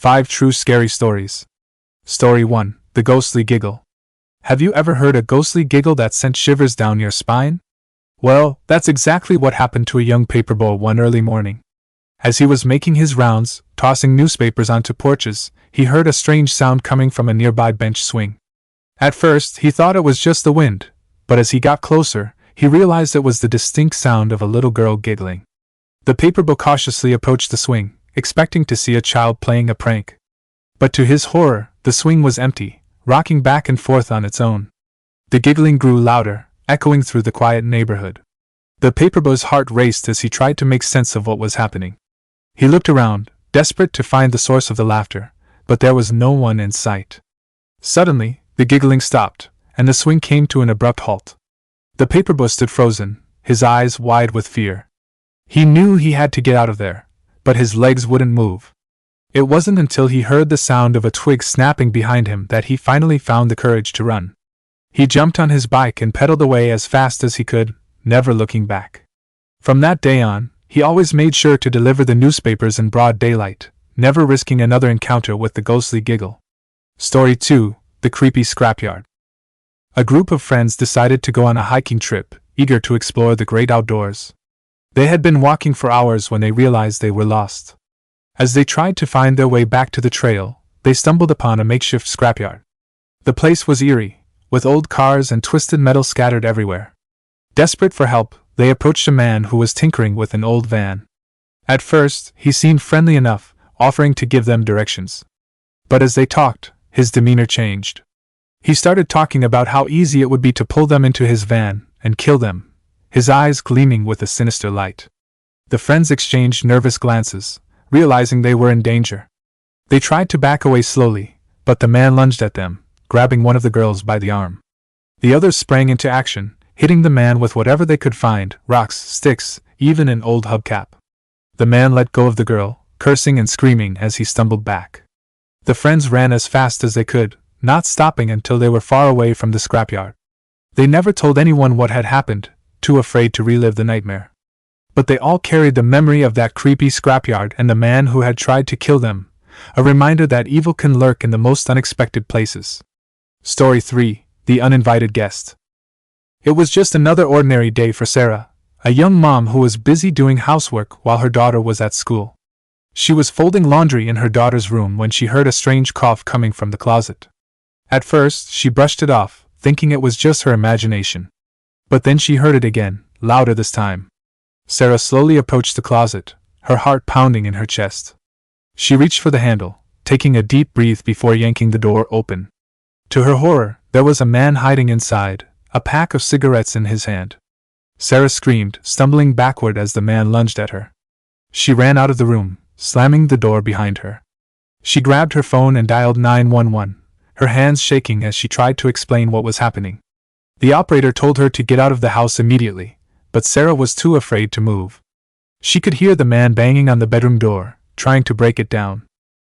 5 True Scary Stories. Story 1. The Ghostly Giggle. Have you ever heard a ghostly giggle that sent shivers down your spine? Well, that's exactly what happened to a young paper boy one early morning. As he was making his rounds, tossing newspapers onto porches, he heard a strange sound coming from a nearby bench swing. At first, he thought it was just the wind, but as he got closer, he realized it was the distinct sound of a little girl giggling. The paper boy cautiously approached the swing, expecting to see a child playing a prank. But to his horror, the swing was empty, rocking back and forth on its own. The giggling grew louder, echoing through the quiet neighborhood. The paper boy's heart raced as he tried to make sense of what was happening. He looked around, desperate to find the source of the laughter, but there was no one in sight. Suddenly, the giggling stopped, and the swing came to an abrupt halt. The paper boy stood frozen, his eyes wide with fear. He knew he had to get out of there, but his legs wouldn't move. It wasn't until he heard the sound of a twig snapping behind him that he finally found the courage to run. He jumped on his bike and pedaled away as fast as he could, never looking back. From that day on, he always made sure to deliver the newspapers in broad daylight, never risking another encounter with the ghostly giggle. Story 2. The Creepy Scrapyard. A group of friends decided to go on a hiking trip, eager to explore the great outdoors. They had been walking for hours when they realized they were lost. As they tried to find their way back to the trail, they stumbled upon a makeshift scrapyard. The place was eerie, with old cars and twisted metal scattered everywhere. Desperate for help, they approached a man who was tinkering with an old van. At first, he seemed friendly enough, offering to give them directions. But as they talked, his demeanor changed. He started talking about how easy it would be to pull them into his van and kill them, his eyes gleaming with a sinister light. The friends exchanged nervous glances, realizing they were in danger. They tried to back away slowly, but the man lunged at them, grabbing one of the girls by the arm. The others sprang into action, hitting the man with whatever they could find, rocks, sticks, even an old hubcap. The man let go of the girl, cursing and screaming as he stumbled back. The friends ran as fast as they could, not stopping until they were far away from the scrapyard. They never told anyone what had happened, too afraid to relive the nightmare. But they all carried the memory of that creepy scrapyard and the man who had tried to kill them, a reminder that evil can lurk in the most unexpected places. Story 3. The Uninvited Guest. It was just another ordinary day for Sarah, a young mom who was busy doing housework while her daughter was at school. She was folding laundry in her daughter's room when she heard a strange cough coming from the closet. At first, she brushed it off, thinking it was just her imagination. But then she heard it again, louder this time. Sarah slowly approached the closet, her heart pounding in her chest. She reached for the handle, taking a deep breath before yanking the door open. To her horror, there was a man hiding inside, a pack of cigarettes in his hand. Sarah screamed, stumbling backward as the man lunged at her. She ran out of the room, slamming the door behind her. She grabbed her phone and dialed 911, her hands shaking as she tried to explain what was happening. The operator told her to get out of the house immediately, but Sarah was too afraid to move. She could hear the man banging on the bedroom door, trying to break it down.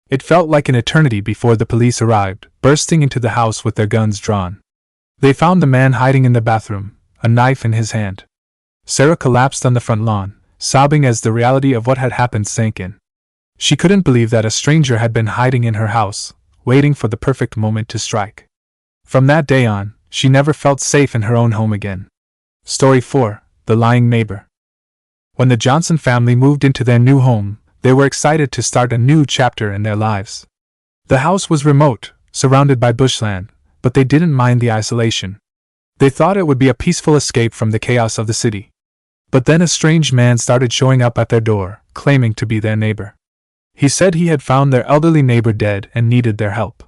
It felt like an eternity before the police arrived, bursting into the house with their guns drawn. They found the man hiding in the bathroom, a knife in his hand. Sarah collapsed on the front lawn, sobbing as the reality of what had happened sank in. She couldn't believe that a stranger had been hiding in her house, waiting for the perfect moment to strike. From that day on, she never felt safe in her own home again. Story 4. The Lying Neighbor. When the Johnson family moved into their new home, they were excited to start a new chapter in their lives. The house was remote, surrounded by bushland, but they didn't mind the isolation. They thought it would be a peaceful escape from the chaos of the city. But then a strange man started showing up at their door, claiming to be their neighbor. He said he had found their elderly neighbor dead and needed their help.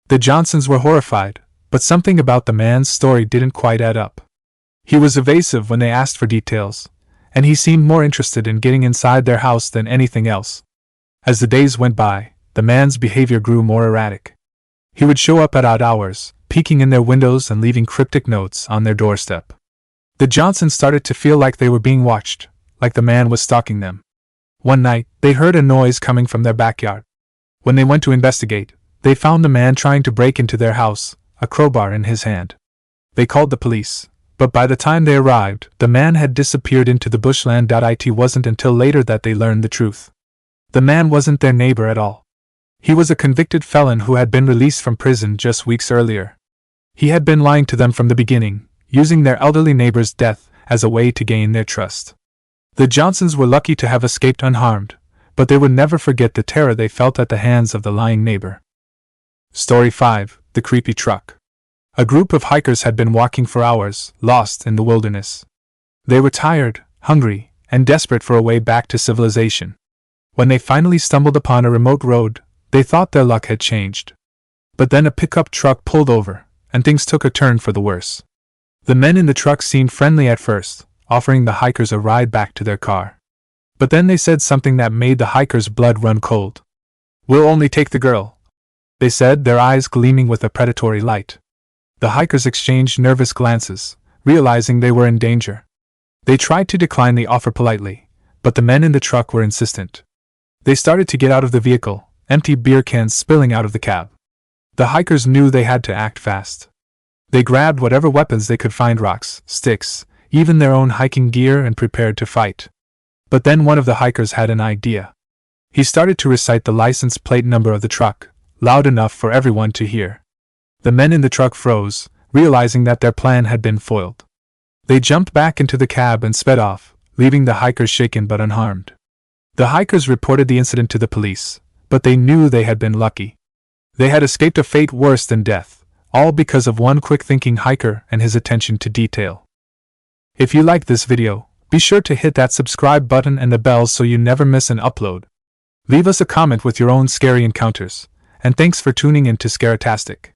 The Johnsons were horrified, but something about the man's story didn't quite add up. He was evasive when they asked for details, and he seemed more interested in getting inside their house than anything else. As the days went by, the man's behavior grew more erratic. He would show up at odd hours, peeking in their windows and leaving cryptic notes on their doorstep. The Johnsons started to feel like they were being watched, like the man was stalking them. One night, they heard a noise coming from their backyard. When they went to investigate, they found the man trying to break into their house, a crowbar in his hand. They called the police, but by the time they arrived, the man had disappeared into the bushland. It wasn't until later that they learned the truth. The man wasn't their neighbor at all. He was a convicted felon who had been released from prison just weeks earlier. He had been lying to them from the beginning, using their elderly neighbor's death as a way to gain their trust. The Johnsons were lucky to have escaped unharmed, but they would never forget the terror they felt at the hands of the lying neighbor. Story 5: The Creepy Truck. A group of hikers had been walking for hours, lost in the wilderness. They were tired, hungry, and desperate for a way back to civilization. When they finally stumbled upon a remote road, they thought their luck had changed. But then a pickup truck pulled over, and things took a turn for the worse. The men in the truck seemed friendly at first, offering the hikers a ride back to their car. But then they said something that made the hikers' blood run cold. "We'll only take the girl," they said, their eyes gleaming with a predatory light. The hikers exchanged nervous glances, realizing they were in danger. They tried to decline the offer politely, but the men in the truck were insistent. They started to get out of the vehicle, empty beer cans spilling out of the cab. The hikers knew they had to act fast. They grabbed whatever weapons they could find, rocks, sticks, even their own hiking gear, and prepared to fight. But then one of the hikers had an idea. He started to recite the license plate number of the truck, loud enough for everyone to hear. The men in the truck froze, realizing that their plan had been foiled. They jumped back into the cab and sped off, leaving the hikers shaken but unharmed. The hikers reported the incident to the police, but they knew they had been lucky. They had escaped a fate worse than death, all because of one quick-thinking hiker and his attention to detail. If you like this video, be sure to hit that subscribe button and the bell so you never miss an upload. Leave us a comment with your own scary encounters, and thanks for tuning in to Scaretastic.